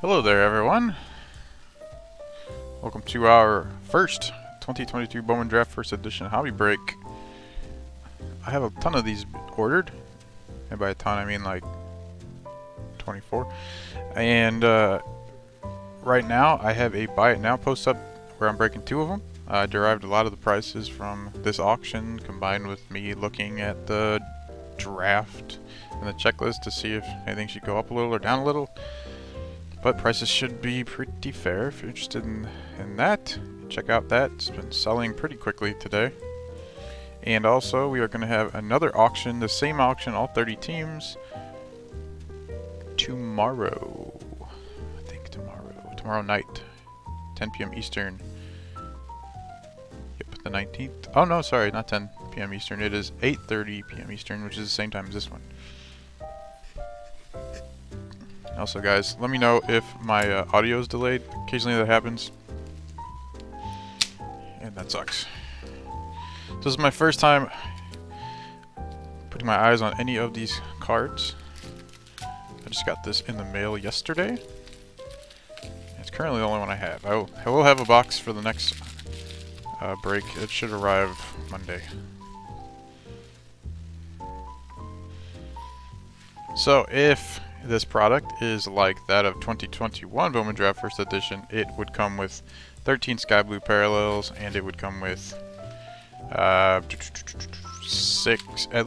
Hello there, everyone. Welcome to our first 2022 Bowman Draft First Edition Hobby Break. I have a ton of these ordered, and by a ton I mean like 24. And right now I have a buy it now post up where I'm breaking 2 of them. I derived a lot of the prices from this auction combined with me looking at the draft and the checklist to see if anything should go up a little or down a little. But prices should be pretty fair if you're interested in that. Check out that. It's been selling pretty quickly today. And also, we are going to have another auction, the same auction, all 30 teams, tomorrow. I think tomorrow night, 10 p.m. Eastern. Yep, the 19th. Oh no, sorry, not 10 p.m. Eastern. It is 8:30 p.m. Eastern, which is the same time as this one. Also, guys, let me know if my audio is delayed. Occasionally that happens, and that sucks. This is my first time putting my eyes on any of these cards. I just got this in the mail yesterday. It's currently the only one I have. I will have a box for the next break. It should arrive Monday. So if this product is like that of 2021 Bowman Draft First Edition, it would come with 13 Sky Blue parallels, and it would come with at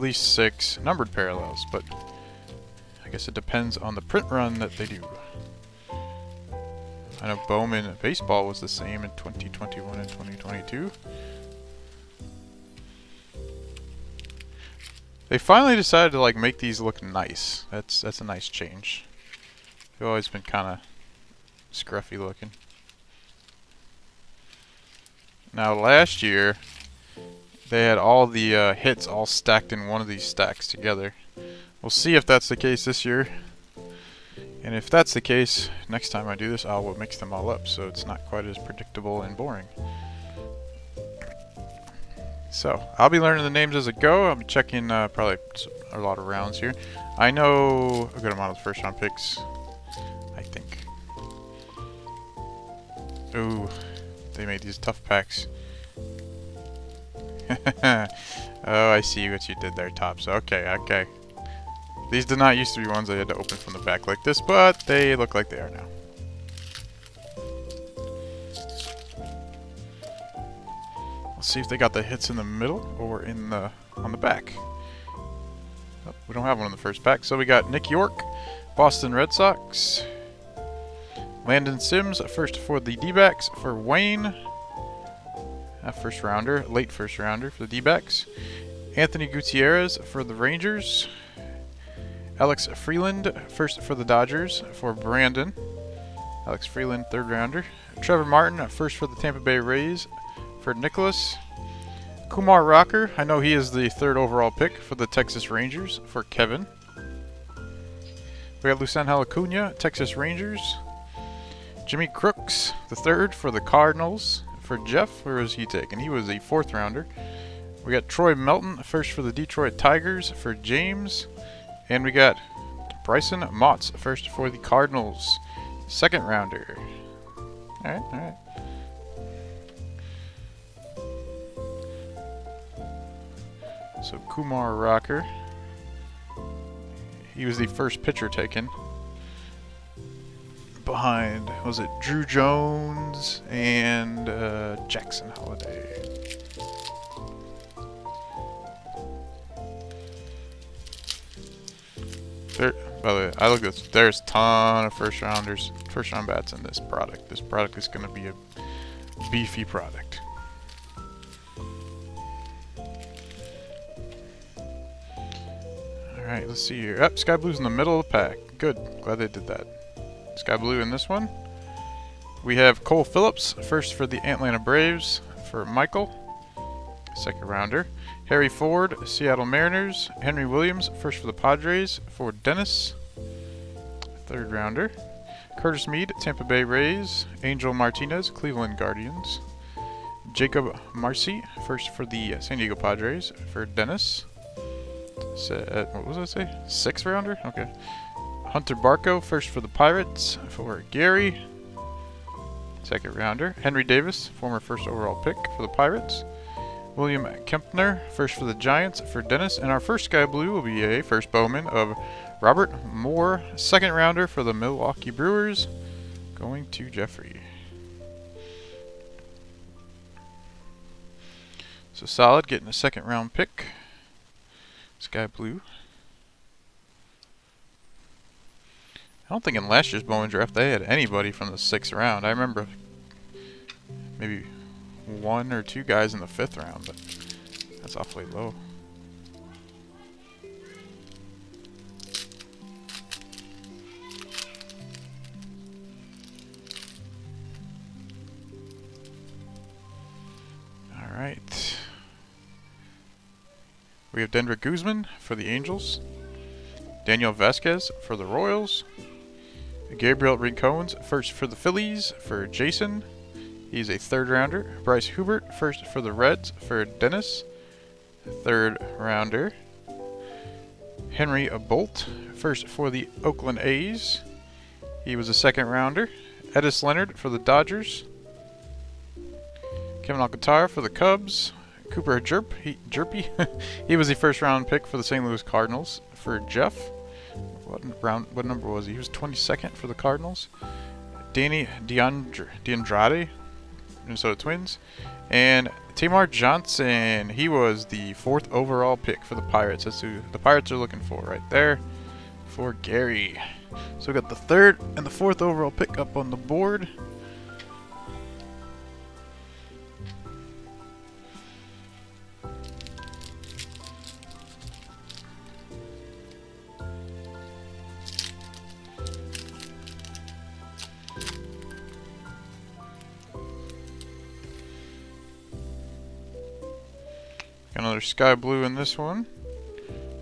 least 6 numbered parallels, but I guess it depends on the print run that they do. I know Bowman Baseball was the same in 2021 and 2022. They finally decided to like make these look nice. That's a nice change. They've always been kind of scruffy looking. Now last year they had all the hits all stacked in one of these stacks together. We'll see if that's the case this year. And if that's the case, next time I do this, I'll mix them all up so it's not quite as predictable and boring. So, I'll be learning the names as I go. I'll be checking probably a lot of rounds here. I know a good amount of the first round picks, I think. Ooh, they made these tough packs. Oh, I see what you did there, Tops. Okay. These did not used to be ones I had to open from the back like this, but they look like they are now. See if they got the hits in the middle or on the back. Oh, we don't have one in the first pack, so we got Nick York, Boston Red Sox, Landon Sims, first for the D-backs for Wayne, first rounder, late first rounder for the D-backs, Anthony Gutierrez for the Rangers, Alex Freeland, first for the Dodgers for Brandon, Alex Freeland, third rounder, Trevor Martin, first for the Tampa Bay Rays for Nicholas. Kumar Rocker, I know he is the 3rd overall pick for the Texas Rangers for Kevin. We got Lucien Acuna, Texas Rangers. Jimmy Crooks, the 3rd for the Cardinals for Jeff. Where was he taken? He was a 4th rounder. We got Troy Melton, first for the Detroit Tigers for James. And we got Bryson Motts, first for the Cardinals, 2nd rounder. Alright. So Kumar Rocker, he was the first pitcher taken. Behind, was it Drew Jones and Jackson Holiday? There, by the way, I look at this. There's a ton of first round bats in this product. This product is going to be a beefy product. Alright, let's see here. Yep, Sky Blue's in the middle of the pack. Good. Glad they did that. Sky Blue in this one. We have Cole Phillips, first for the Atlanta Braves for Michael, 2nd rounder. Harry Ford, Seattle Mariners. Henry Williams, first for the Padres for Dennis, 3rd rounder. Curtis Mead, Tampa Bay Rays. Angel Martinez, Cleveland Guardians. Jacob Marcy, first for the San Diego Padres for Dennis. What was I say? 6th rounder? Okay. Hunter Barco, first for the Pirates, for Gary. Second rounder. Henry Davis, former first overall pick for the Pirates. William Kempner, first for the Giants, for Dennis. And our first Sky Blue will be a first Bowman of Robert Moore, second rounder for the Milwaukee Brewers, going to Jeffrey. So solid, getting a second round pick. Sky Blue. I don't think in last year's Bowman draft they had anybody from the 6th round. I remember maybe 1 or 2 guys in the 5th round, but that's awfully low. All right. We have Denver Guzman for the Angels. Daniel Vasquez for the Royals. Gabriel Rincones, first for the Phillies, for Jason. He's a 3rd rounder. Bryce Hubert, first for the Reds, for Dennis. 3rd rounder. Henry Bolt, first for the Oakland A's. He was a 2nd rounder. Edis Leonard for the Dodgers. Kevin Alcantara for the Cubs. Cooper Jerpy, he was the 1st round pick for the St. Louis Cardinals. For Jeff, what number was he? He was 22nd for the Cardinals. Danny DeAndrade, Minnesota Twins. And Tamar Johnson, he was the 4th overall pick for the Pirates. That's who the Pirates are looking for right there for Gary. So we got the 3rd and the 4th overall pick up on the board. Another Sky Blue in this one.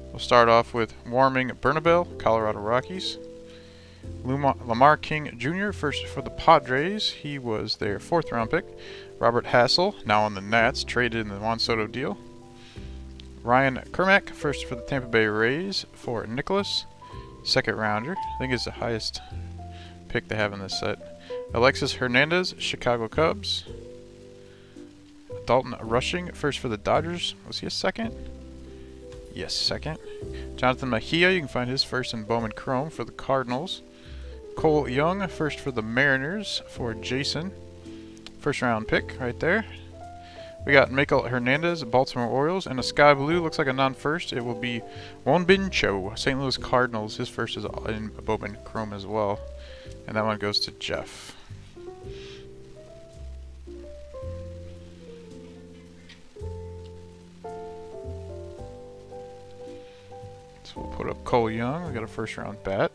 We'll start off with Warming Bernabel, Colorado Rockies. Lamar King Jr., first for the Padres. He was their 4th round pick. Robert Hassel, now on the Nats, traded in the Juan Soto deal. Ryan Kermack, first for the Tampa Bay Rays, for Nicholas. 2nd rounder. I think it's the highest pick they have in this set. Alexis Hernandez, Chicago Cubs. Dalton Rushing, first for the Dodgers. Was he a 2nd? Yes, 2nd. Jonathan Mejia, you can find his first in Bowman Chrome for the Cardinals. Cole Young, first for the Mariners, for Jason. 1st round pick right there. We got Michael Hernandez, Baltimore Orioles, and a Sky Blue. Looks like a non-first. It will be Wonbin Cho, St. Louis Cardinals. His first is in Bowman Chrome as well. And that one goes to Jeff. So we'll put up Cole Young. We got a 1st round bat.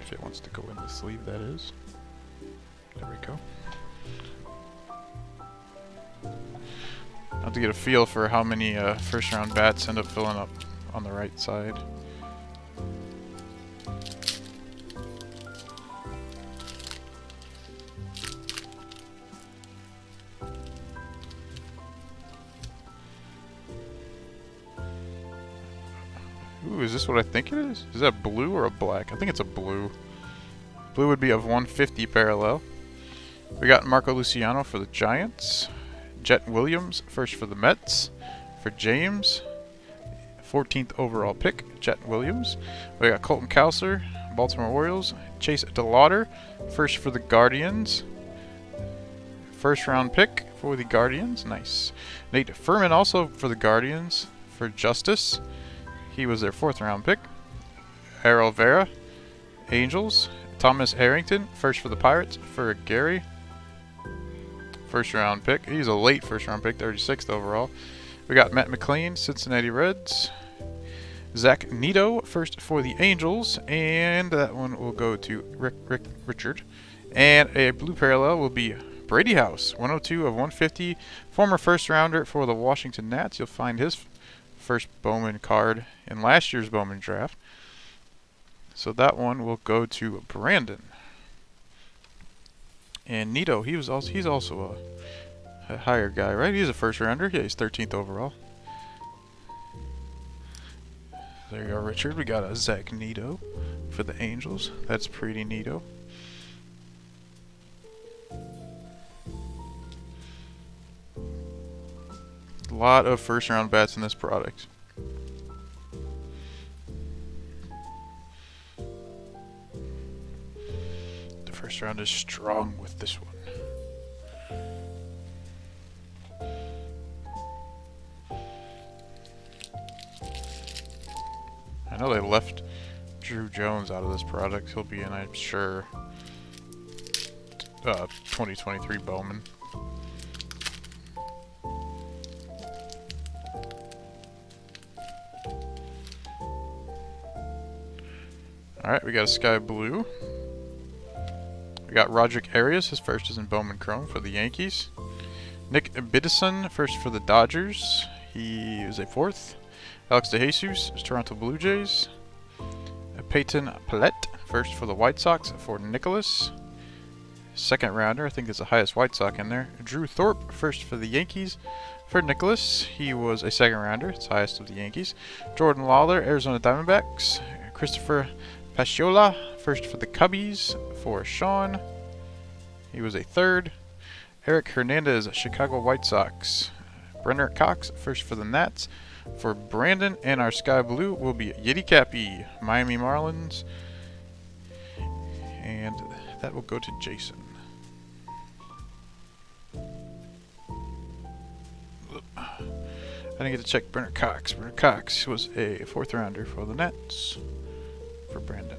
If it wants to go in the sleeve, that is. There we go. I have to get a feel for how many 1st round bats end up filling up on the right side. Ooh, is this what I think it is? Is that blue or a black? I think it's a blue. Blue would be of 150 parallel. We got Marco Luciano for the Giants. Jet Williams, first for the Mets. For James, 14th overall pick, Jet Williams. We got Colton Cowser, Baltimore Orioles. Chase DeLauder, first for the Guardians. 1st round pick for the Guardians. Nice. Nate Furman, also for the Guardians. For Justice. He was their 4th round pick. Errol Vera, Angels. Thomas Harrington, first for the Pirates. For Gary, 1st round pick. He's a late 1st round pick, 36th overall. We got Matt McLean, Cincinnati Reds. Zach Neto, first for the Angels. And that one will go to Richard. And a blue parallel will be Brady House, 102 of 150. Former 1st rounder for the Washington Nats. You'll find his first Bowman card in last year's Bowman draft. So that one will go to Brandon. And Nito, he's also a higher guy, right? He's a 1st rounder. Yeah, he's 13th overall. There you go, Richard. We got a Zach Neato for the Angels. That's pretty neato. A lot of first round bats in this product. The first round is strong with this one. I know they left Drew Jones out of this product. He'll be in, I'm sure, 2023 Bowman. Alright, we got a Sky Blue. We got Roderick Arias. His first is in Bowman Chrome for the Yankees. Nick Biddison, first for the Dodgers. He is a fourth. Alex DeJesus, Toronto Blue Jays. Peyton Pallette, first for the White Sox for Nicholas. Second rounder, I think there's the highest White Sox in there. Drew Thorpe, first for the Yankees for Nicholas. He was a second rounder, it's highest of the Yankees. Jordan Lawler, Arizona Diamondbacks. Christopher Paschiola, first for the Cubbies for Sean. He was a third. Eric Hernandez, Chicago White Sox. Brenner Cox, first for the Nats for Brandon. And our Sky Blue will be Yeti Cappy, Miami Marlins. And that will go to Jason. I didn't get to check Brenner Cox. Brenner Cox was a fourth rounder for the Nets for Brandon.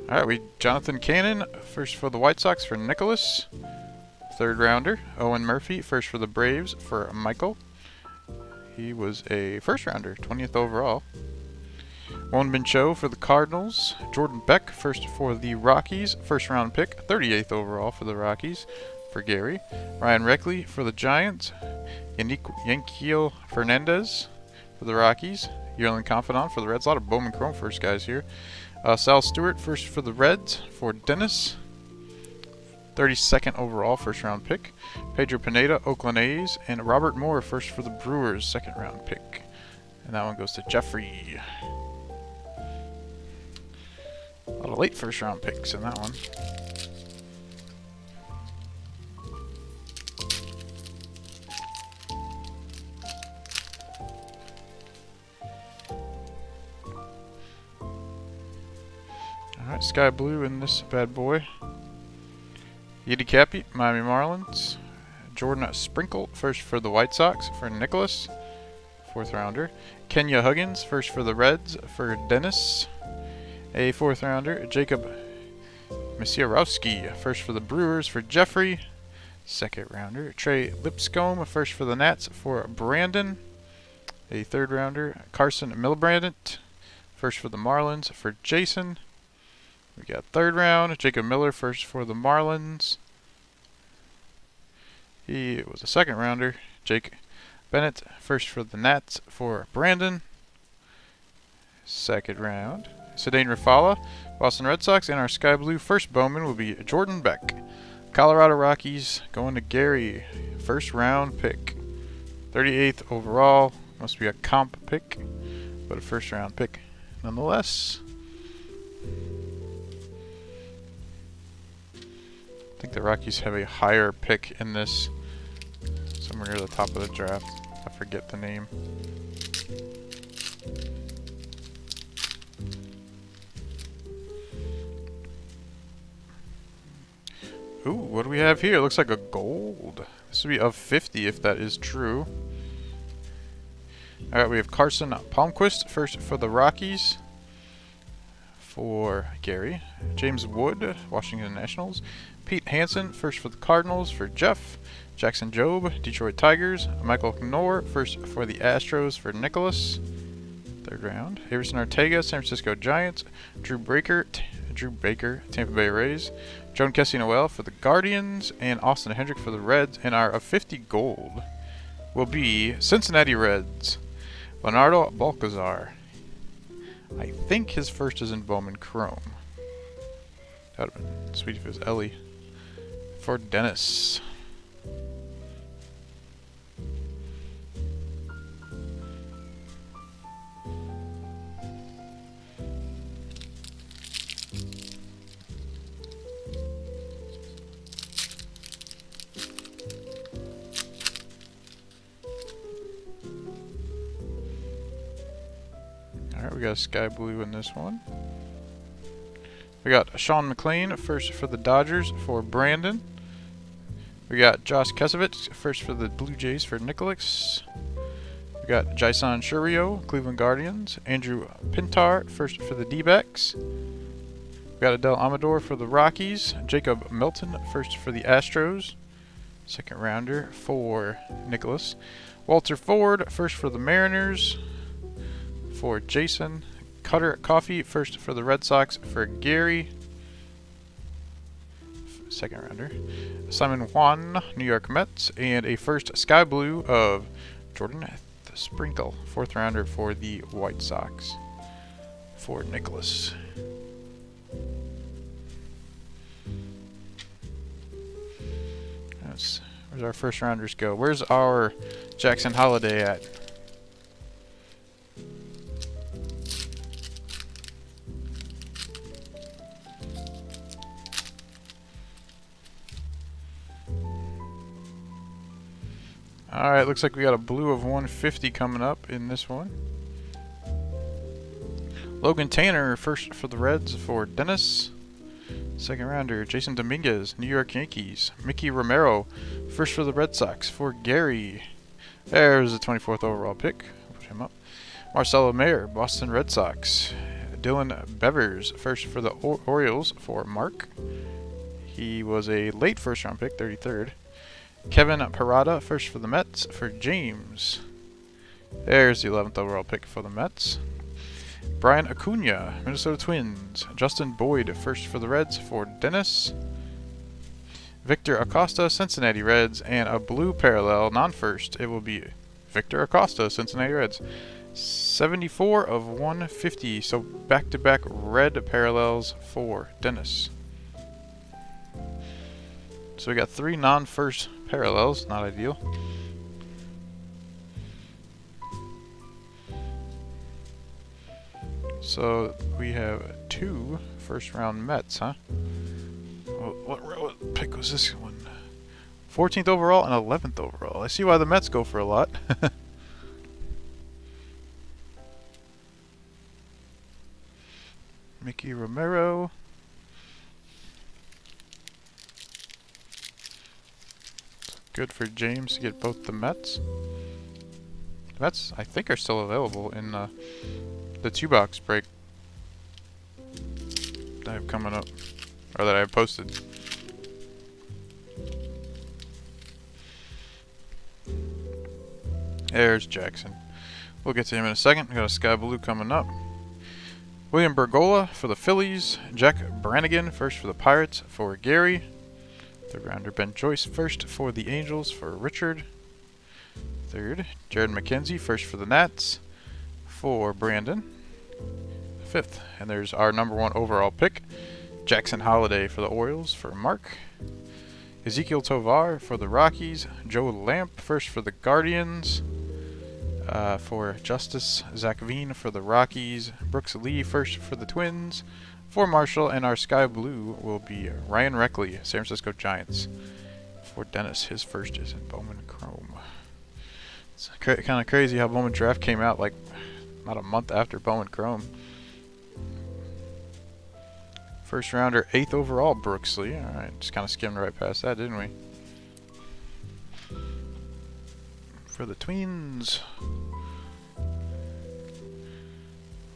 Alright, we Jonathan Cannon, first for the White Sox for Nicholas. Third rounder. Owen Murphy, first for the Braves for Michael. He was a first rounder, 20th overall. Won Bin Cho for the Cardinals. Jordan Beck, first for the Rockies, first round pick, 38th overall for the Rockies for Gary. Ryan Reckley for the Giants. Yanquiel Fernandez for the Rockies. Yearling Confidant for the Reds. A lot of Bowman Chrome first guys here. Sal Stewart, first for the Reds for Dennis. 32nd overall, first round pick. Pedro Pineda, Oakland A's. And Robert Moore, first for the Brewers, second round pick. And that one goes to Jeffrey. A lot of late first round picks in that one. Alright, Sky Blue in this bad boy. Yeti Cappy, Miami Marlins. Jordan Sprinkle, first for the White Sox for Nicholas, fourth rounder. Kenya Huggins, first for the Reds for Dennis, a fourth rounder. Jacob Misiorowski, first for the Brewers for Jeffrey, second rounder. Trey Lipscomb, first for the Nats for Brandon, a third rounder. Carson Milibrandt, first for the Marlins for Jason. We got third round. Jacob Miller, first for the Marlins. He was a second rounder. Jake Bennett, first for the Nats for Brandon. Second round. Cedane Rafala, Boston Red Sox. And our Sky Blue first Bowman will be Jordan Beck. Colorado Rockies going to Gary. First round pick. 38th overall. Must be a comp pick, but a first round pick nonetheless. I think the Rockies have a higher pick in this, somewhere near the top of the draft. I forget the name. Ooh, what do we have here? It looks like a gold. This would be of 50 if that is true. Alright, we have Carson Palmquist, first for the Rockies for Gary. James Wood, Washington Nationals. Pete Hansen, first for the Cardinals for Jeff. Jackson Jobe, Detroit Tigers. Michael Knorr, first for the Astros for Nicholas. Third round. Everson Ortega, San Francisco Giants. Drew Baker, Tampa Bay Rays. Joan Kessie Noel for the Guardians. And Austin Hendrick for the Reds. And our of 50 gold will be Cincinnati Reds. Leonardo Balcazar. I think his first is in Bowman Chrome. That would have been sweet if it was Ellie. For Dennis. Alright, we got a sky blue in this one. We got Sean McClain, first for the Dodgers for Brandon. We got Josh Kesevich, first for the Blue Jays for Nicholas. We got Jason Churio, Cleveland Guardians. Andrew Pintar, first for the D-backs. We got Adele Amador for the Rockies. Jacob Melton, first for the Astros. Second rounder for Nicholas. Walter Ford, first for the Mariners. For Jason. Cutter Coffee, first for the Red Sox for Gary. Second rounder. Simon Juan, New York Mets. And a first sky blue of Jordan the Sprinkle. Fourth rounder for the White Sox. For Nicholas. Where's our first rounders go? Where's our Jackson Holiday at? Alright, looks like we got a blue of 150 coming up in this one. Logan Tanner, first for the Reds for Dennis. Second rounder, Jason Dominguez, New York Yankees. Mickey Romero, first for the Red Sox for Gary. There's the 24th overall pick. Put him up. Marcelo Mayer, Boston Red Sox. Dylan Bevers, first for the Orioles for Mark. He was a late first round pick, 33rd. Kevin Parada, first for the Mets for James. There's the 11th overall pick for the Mets. Brian Acuna, Minnesota Twins. Justin Boyd, first for the Reds for Dennis. Victor Acosta, Cincinnati Reds. And a blue parallel, non-first. It will be Victor Acosta, Cincinnati Reds. 74 of 150. So back-to-back red parallels for Dennis. So we got 3 non-first parallels, not ideal. So we have 2 first-round Mets, huh? What pick was this one? 14th overall and 11th overall. I see why the Mets go for a lot. Mickey Romero. Good for James to get both the Mets. The Mets, I think, are still available in the 2-box break that I have coming up, or that I have posted. There's Jackson. We'll get to him in a second. We got a sky blue coming up. William Bergola for the Phillies. Jack Brannigan, first for the Pirates for Gary. Third rounder Ben Joyce, first for the Angels for Richard. Third, Jared McKenzie, first for the Nats for Brandon. Fifth, and there's our number 1 overall pick, Jackson Holiday for the Orioles for Mark. Ezekiel Tovar for the Rockies. Joe Lamp, first for the Guardians for Justice. Zach Veen for the Rockies. Brooks Lee, first for the Twins. For Marshall, and our sky blue will be Ryan Reckley, San Francisco Giants. For Dennis, his first is in Bowman Chrome. It's kind of crazy how Bowman Draft came out like not a month after Bowman Chrome. First rounder, 8th overall, Brooks Lee. Alright, just kind of skimmed right past that, didn't we? For the Twins.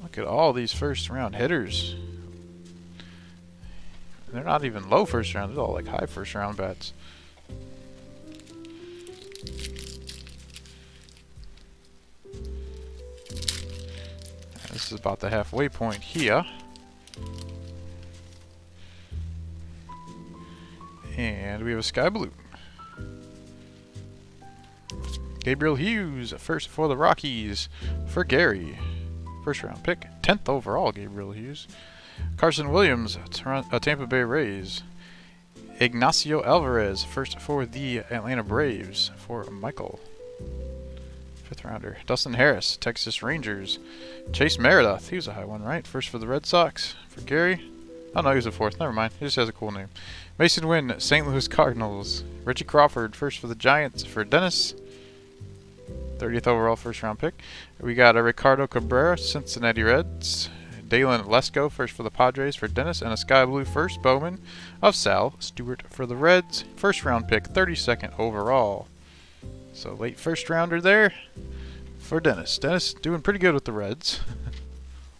Look at all these first round hitters. They're not even low first round, they're all like high first round bats. This is about the halfway point here. And we have a sky blue. Gabriel Hughes, first for the Rockies, for Gary. First round pick, 10th overall, Gabriel Hughes. Carson Williams, Tampa Bay Rays. Ignacio Alvarez, first for the Atlanta Braves, for Michael. 5th rounder. Dustin Harris, Texas Rangers. Chase Meredith, he was a high one, right? First for the Red Sox, for Gary. Oh no, he was a 4th. Never mind. He just has a cool name. Mason Wynn, St. Louis Cardinals. Richie Crawford, first for the Giants, for Dennis. 30th overall, first round pick. We got a Ricardo Cabrera, Cincinnati Reds. Dalen Lesko, first for the Padres, for Dennis. And a Sky Blue first, Bowman of Sal Stewart for the Reds. First round pick, 32nd overall. So late first rounder there for Dennis. Dennis doing pretty good with the Reds.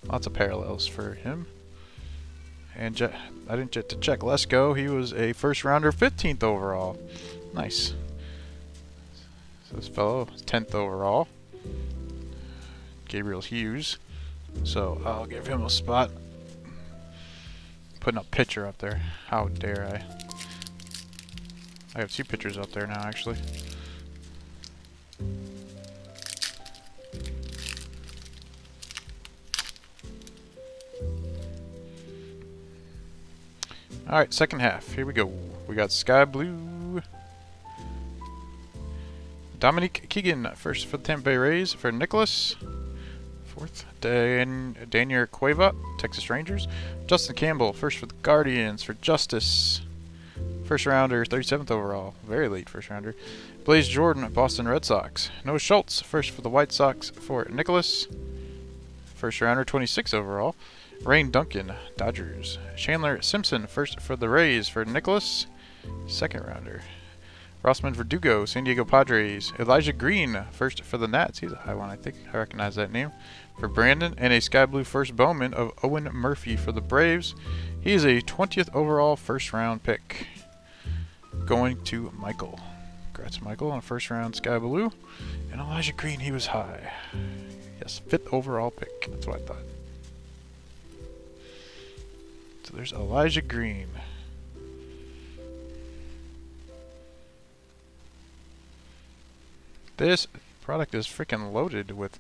Lots of parallels for him. And I didn't get to check Lesko. He was a first rounder, 15th overall. Nice. So this fellow, 10th overall. Gabriel Hughes. So I'll give him a spot. Putting a pitcher up there. How dare I? I have 2 pitchers up there now, actually. Alright, second half. Here we go. We got Sky Blue. Dominique Keegan, first for the Tampa Bay Rays, for Nicholas. 4th. Daniel Cueva, Texas Rangers. Justin Campbell, first for the Guardians, for Justice. First rounder, 37th overall. Very late first rounder. Blaze Jordan, Boston Red Sox. Noah Schultz, first for the White Sox, for Nicholas. First rounder, 26th overall. Rain Duncan, Dodgers. Chandler Simpson, first for the Rays, for Nicholas. 2nd rounder. Rossman Verdugo, San Diego Padres. Elijah Green, first for the Nats. He's a high one, I think. I recognize that name. For Brandon. And a Sky Blue first Bowman of Owen Murphy for the Braves. He is a 20th overall first round pick. Going to Michael. Congrats, Michael, on a first round Sky Blue. And Elijah Green, he was high. Yes, 5th overall pick. That's what I thought. So there's Elijah Green. This product is freaking loaded with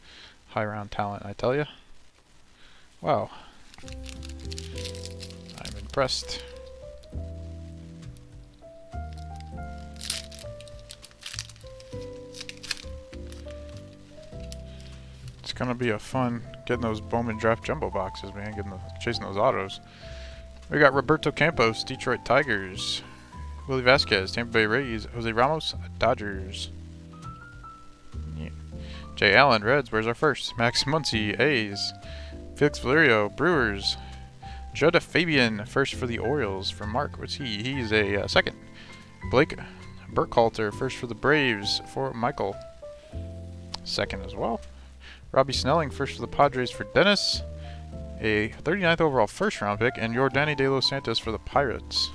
high round talent, I tell you. Wow. I'm impressed. It's gonna be a fun getting those Bowman draft jumbo boxes, man. Chasing those autos. We got Roberto Campos, Detroit Tigers. Willie Vasquez, Tampa Bay Rays. Jose Ramos, Dodgers. Yeah. Jay Allen, Reds. Where's our first? Max Muncy, A's. Felix Valerio, Brewers. Joda Fabian, first for the Orioles. For Mark, what's he? He's a 2nd. Blake Burkhalter, first for the Braves. For Michael, 2nd as well. Robbie Snelling, first for the Padres. For Dennis. A 39th overall first round pick. And Yordani De Los Santos for the Pirates.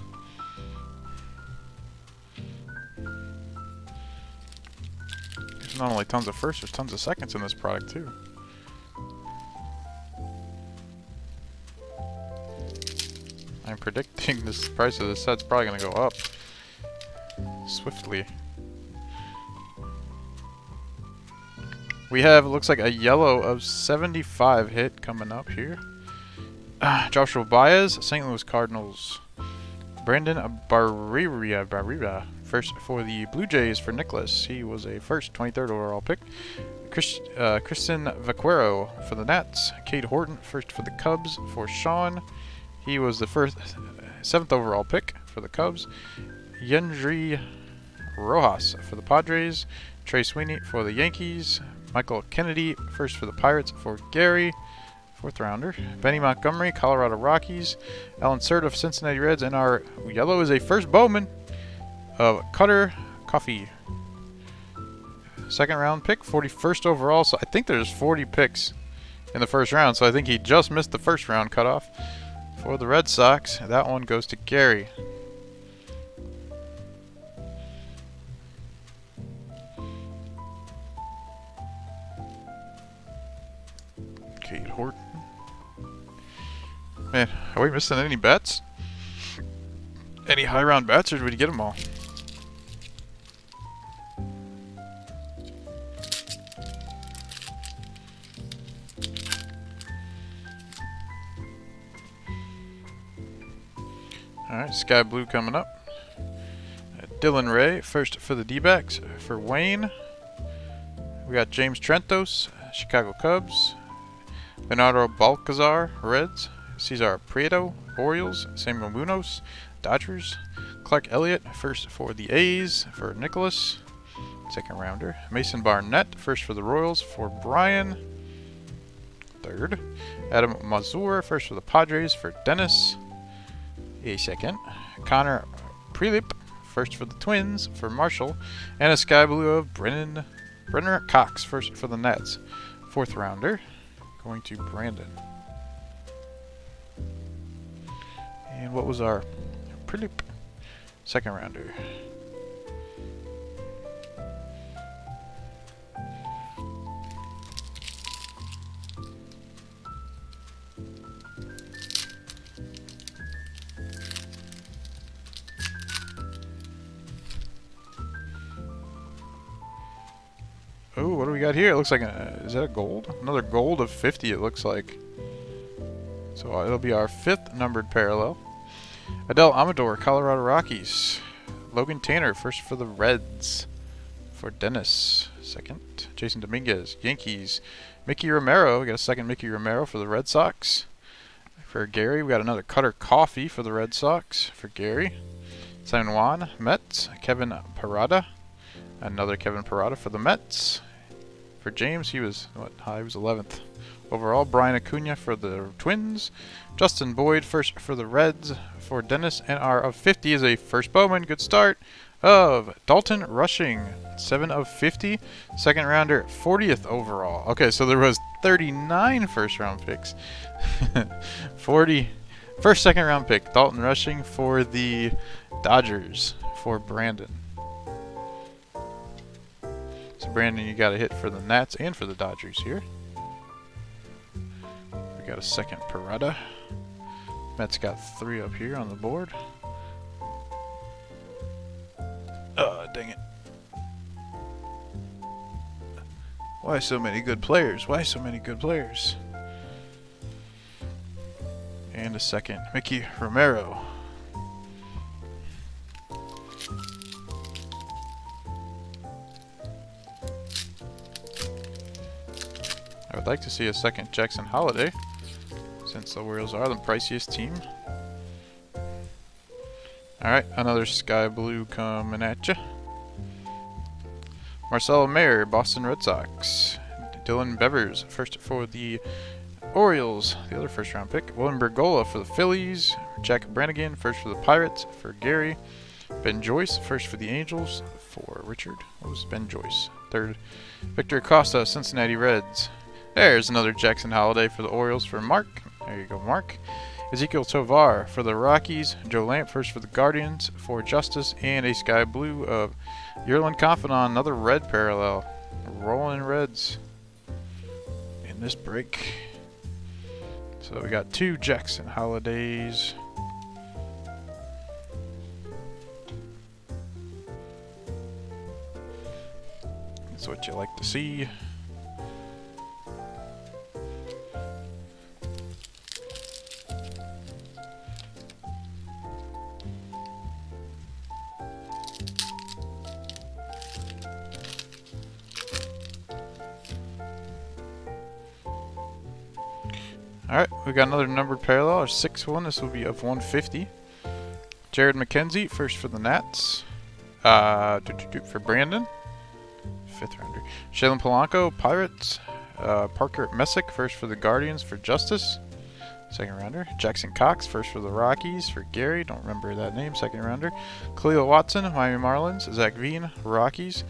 There's not only tons of firsts, there's tons of seconds in this product too. I'm predicting this price of this set's probably going to go up swiftly. We have, it looks like, a yellow of 75 hit coming up here. Joshua Baez, St. Louis Cardinals. Brandon Barrera, first for the Blue Jays for Nicholas. He was a first, 23rd overall pick. Kristen Vaquero for the Nats. Cade Horton, first for the Cubs for Sean. He was the first, 7th overall pick for the Cubs. Yendry Rojas for the Padres. Trey Sweeney for the Yankees. Michael Kennedy, first for the Pirates for Gary. 4th rounder. Benny Montgomery, Colorado Rockies. Alan Sert of Cincinnati Reds. And our yellow is a first Bowman of Cutter Coffee. 2nd round pick, 41st overall. So I think there's 40 picks in the first round. So I think he just missed the first round cutoff for the Red Sox. That one goes to Gary. Cade Horton. Man, are we missing any bets? Any high round bets, or did we get them all? Alright, Sky Blue coming up. Dylan Ray, first for the D-backs. For Wayne, we got James Trentos, Chicago Cubs. Leonardo Balcazar, Reds. Cesar Prieto, Orioles. Samuel Munoz, Dodgers. Clark Elliott, first for the A's. For Nicholas, second rounder. Mason Barnett, first for the Royals. For Brian, third. Adam Mazur, first for the Padres. For Dennis, a second. Connor Prelip, first for the Twins. For Marshall. And a Sky Blue of Brenner Cox, first for the Nets. Fourth rounder, going to Brandon. And what was our Prelip? Second rounder. Oh, what do we got here? It looks like is that a gold? Another gold of 50, it looks like. So it'll be our 5th numbered parallel. Adel Amador, Colorado Rockies. Logan Tanner, first for the Reds. For Dennis, second. Jason Dominguez, Yankees. Mickey Romero, we got a second Mickey Romero for the Red Sox. For Gary, we got another Cutter Coffee for the Red Sox. For Gary. Simon Juan, Mets. Kevin Parada, another Kevin Parada for the Mets. For James, he was he was 11th overall. Brian Acuna for the Twins. Justin Boyd, first for the Reds. For Dennis, and our of 50 is a first Bowman. Good start of Dalton Rushing, 7 of 50. Second rounder, 40th overall. Okay, so there was 39 first round picks. 40 first, second round pick. Dalton Rushing for the Dodgers. For Brandon. So Brandon, you got a hit for the Nats and for the Dodgers here. We got a second Parada. Mets got 3 up here on the board. Dang it. Why so many good players? Why so many good players? And a second Mickey Romero. I would like to see a second Jackson Holiday, since the Orioles are the priciest team. Alright, another Sky Blue coming at ya. Marcelo Mayer, Boston Red Sox. Dylan Bevers, first for the Orioles, the other first round pick. William Bergola for the Phillies. Jack Brannigan, first for the Pirates. For Gary. Ben Joyce, first for the Angels. For Richard, what was Ben Joyce? Third. Victor Acosta, Cincinnati Reds. There's another Jackson Holiday for the Orioles for Mark. There you go, Mark. Ezekiel Tovar for the Rockies. Joe Lamp first for the Guardians. For Justice. And a Sky Blue of Yerlin Confidant. Another red parallel. Rolling Reds in this break. So we got 2 Jackson Holidays. That's what you like to see. Alright, we got another numbered parallel, our 6th one. This will be of 150. Jared McKenzie, first for the Nats. For Brandon, 5th rounder. Shailen Polanco, Pirates. Parker Messick, first for the Guardians. For Justice, 2nd rounder. Jackson Cox, first for the Rockies. For Gary, don't remember that name, 2nd rounder. Khalil Watson, Miami Marlins. Zach Veen, Rockies.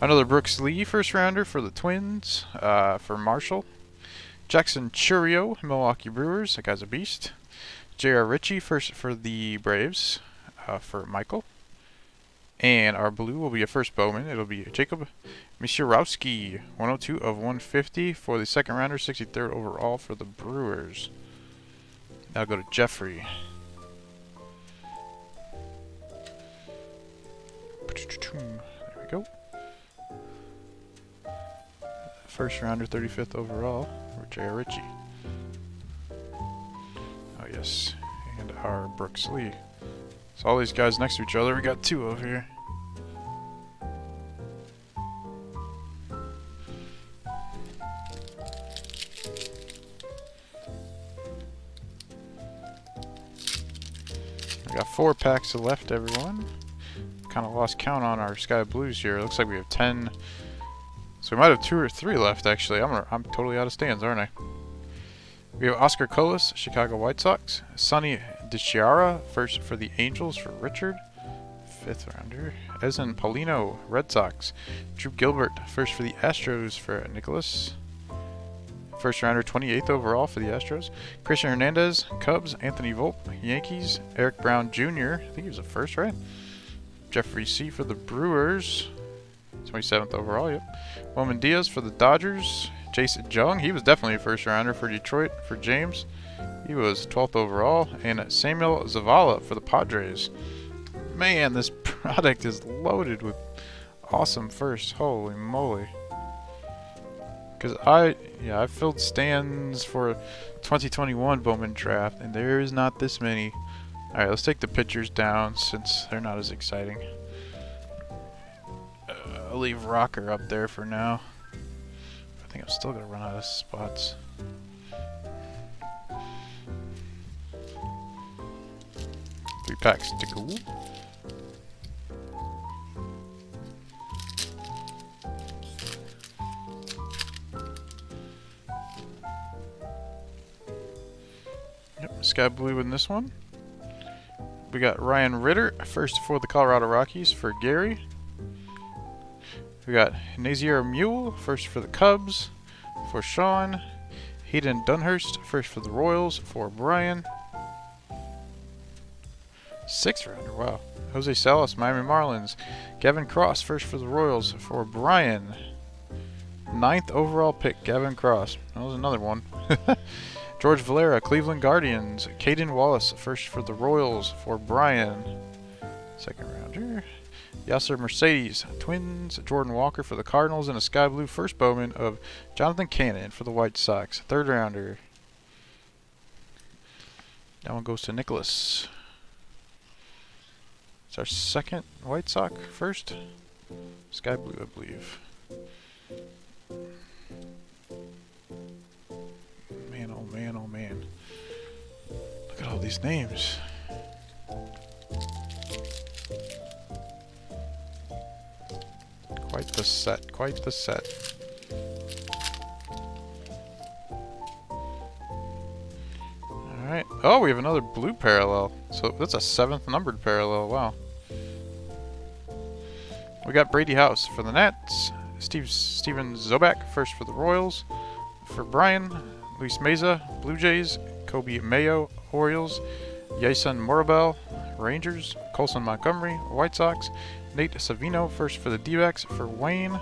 Another Brooks Lee, 1st rounder for the Twins. For Marshall. Jackson Churio, Milwaukee Brewers. That guy's a beast. J.R. Ritchie, first for the Braves. For Michael. And our blue will be a first Bowman. It'll be Jacob Misiorowski, 102 of 150 for the 2nd rounder, 63rd overall for the Brewers. Now go to Jeffrey. There we go. First rounder, 35th overall for J.R. Ritchie. Oh yes, and our Brooks Lee, So all these guys next to each other, we got two over here. We got 4 packs left, everyone. Kind of lost count on our Sky Blues here. It looks like we have 10. So we might have 2 or 3 left, actually. I'm totally out of stands, aren't I? We have Oscar Colas, Chicago White Sox. Sonny DiChiara, first for the Angels for Richard. 5th rounder. Ezen Paulino, Red Sox. Drew Gilbert, first for the Astros for Nicholas. First rounder, 28th overall for the Astros. Christian Hernandez, Cubs. Anthony Volpe, Yankees. Eric Brown Jr., I think he was the first, right? Jeffrey C. for the Brewers. 27th overall, yep. Bowman Diaz for the Dodgers. Jason Jung, he was definitely a first rounder for Detroit for James. He was 12th overall. And Samuel Zavala for the Padres. Man, this product is loaded with awesome firsts. Holy moly. Because I filled stands for 2021 Bowman draft, and there is not this many. Alright, let's take the pictures down since they're not as exciting. I'll leave Rocker up there for now. I think I'm still going to run out of spots. Three packs to go. Yep, Sky Blue in this one. We got Ryan Ritter, first for the Colorado Rockies for Gary. We got Nazier Mule, first for the Cubs for Sean. Hayden Dunhurst, first for the Royals for Brian. 6th rounder, wow. Jose Salas, Miami Marlins. Gavin Cross, first for the Royals for Brian. 9th overall pick, Gavin Cross. That was another one. George Valera, Cleveland Guardians. Caden Wallace, first for the Royals for Brian. 2nd rounder. Yasser Mercedes, Twins. Jordan Walker for the Cardinals, and a Sky Blue first Bowman of Jonathan Cannon for the White Sox. 3rd rounder. That one goes to Nicholas. It's our 2nd White Sox first. Sky Blue, I believe. Man, oh man, oh man. Look at all these names. Quite the set, quite the set. Alright. Oh, we have another blue parallel. So that's a 7th numbered parallel, wow. We got Brady House for the Nets. Steven Zobak, first for the Royals. For Brian, Luis Meza, Blue Jays. Kobe Mayo, Orioles. Yason Morabel, Rangers. Colson Montgomery, White Sox. Nate Savino, first for the D-backs for Wayne.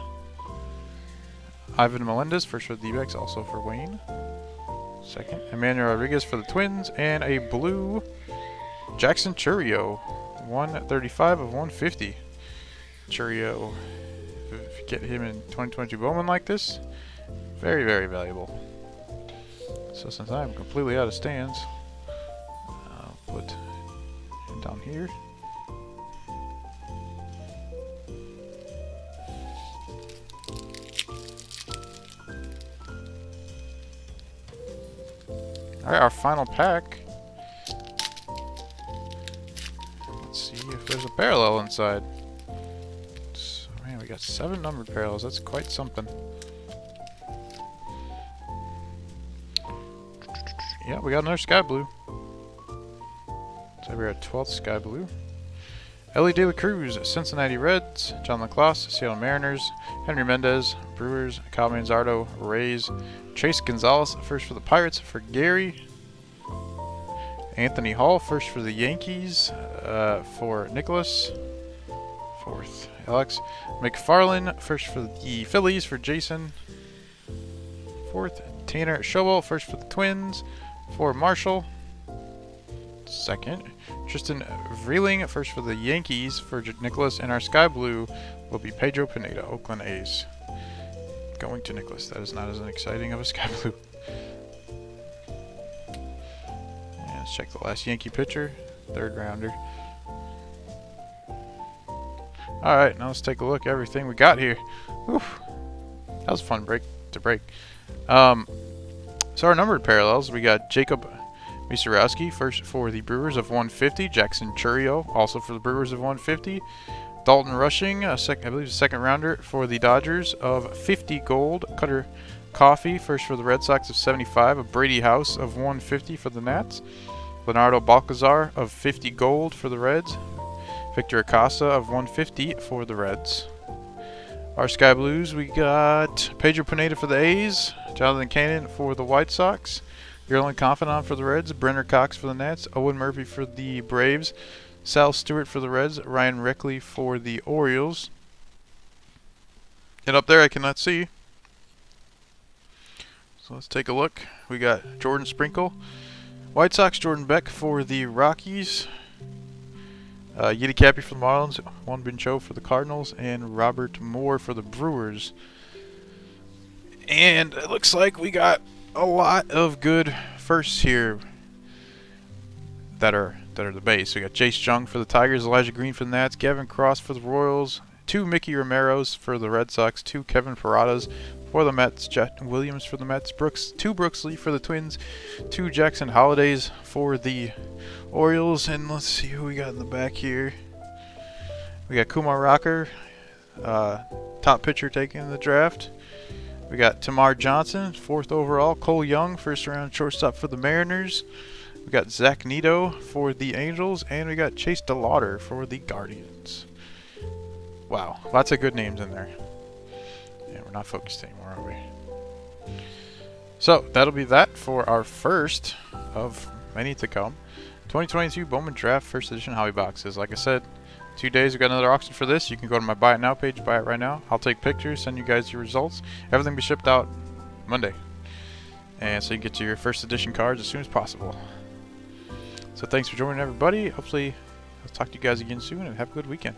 Ivan Melendez, first for the D-backs, also for Wayne. 2nd. Emmanuel Rodriguez for the Twins. And a blue Jackson Churio. 135 of 150. Churio. If you get him in 2022 Bowman like this, very, very valuable. So since I'm completely out of stands, I'll put him down here. Alright, our final pack. Let's see if there's a parallel inside. So, man, we got 7 numbered parallels. That's quite something. Yeah, we got another Sky Blue. So we're at 12th Sky Blue. Ellie De La Cruz, Cincinnati Reds. John LaClasse, Seattle Mariners. Henry Mendez, Brewers. Kyle Manzardo, Rays. Chase Gonzalez, first for the Pirates for Gary. Anthony Hall, first for the Yankees for Nicholas. 4th, Alex. McFarlane, first for the Phillies for Jason. 4th, Tanner Schobel, first for the Twins for Marshall. 2nd, Tristan Vreeling, first for the Yankees for Nicholas. And our Sky Blue will be Pedro Pineda, Oakland A's. Going to Nicholas. That is not as exciting of a Sky Blue. And let's check the last Yankee pitcher. 3rd rounder. Alright, now let's take a look at everything we got here. Oof. That was a fun break to break. So our numbered parallels, we got Jacob Misarowski, first for the Brewers of 150. Jackson Churio, also for the Brewers of 150. Dalton Rushing, I believe a second rounder for the Dodgers of 50 gold. Cutter Coffee, first for the Red Sox of 75. A Brady House of 150 for the Nats. Leonardo Balcazar of 50 gold for the Reds. Victor Acosta of 150 for the Reds. Our Sky Blues, we got Pedro Pineda for the A's. Jonathan Cannon for the White Sox. Yerlin Confidant for the Reds. Brenner Cox for the Nats. Owen Murphy for the Braves. Sal Stewart for the Reds. Ryan Reckley for the Orioles. And up there I cannot see. So let's take a look. We got Jordan Sprinkle. White Sox, Jordan Beck for the Rockies. Yeti Cappy for the Marlins. Juan Bincho for the Cardinals. And Robert Moore for the Brewers. And it looks like we got a lot of good firsts here that are the base. We got Chase Jung for the Tigers, Elijah Green for the Nats, Gavin Cross for the Royals, 2 Mickey Romeros for the Red Sox, 2 Kevin Paradas for the Mets, Jet Williams for the Mets, 2 Brooks Lee for the Twins, 2 Jackson Holidays for the Orioles, and let's see who we got in the back here. We got Kumar Rocker, top pitcher taken in the draft. We got Tamar Johnson, 4th overall. Cole Young, first round shortstop for the Mariners. We got Zach Nito for the Angels. And we got Chase DeLauder for the Guardians. Wow, lots of good names in there. Yeah, we're not focused anymore, are we? So, that'll be that for our first of many to come. 2022 Bowman Draft First Edition Hobby Boxes. Like I said, 2 days, we got another auction for this. You can go to my Buy It Now page, buy it right now. I'll take pictures, send you guys your results. Everything will be shipped out Monday. And so you can get your first edition cards as soon as possible. So thanks for joining, everybody. Hopefully, I'll talk to you guys again soon, and have a good weekend.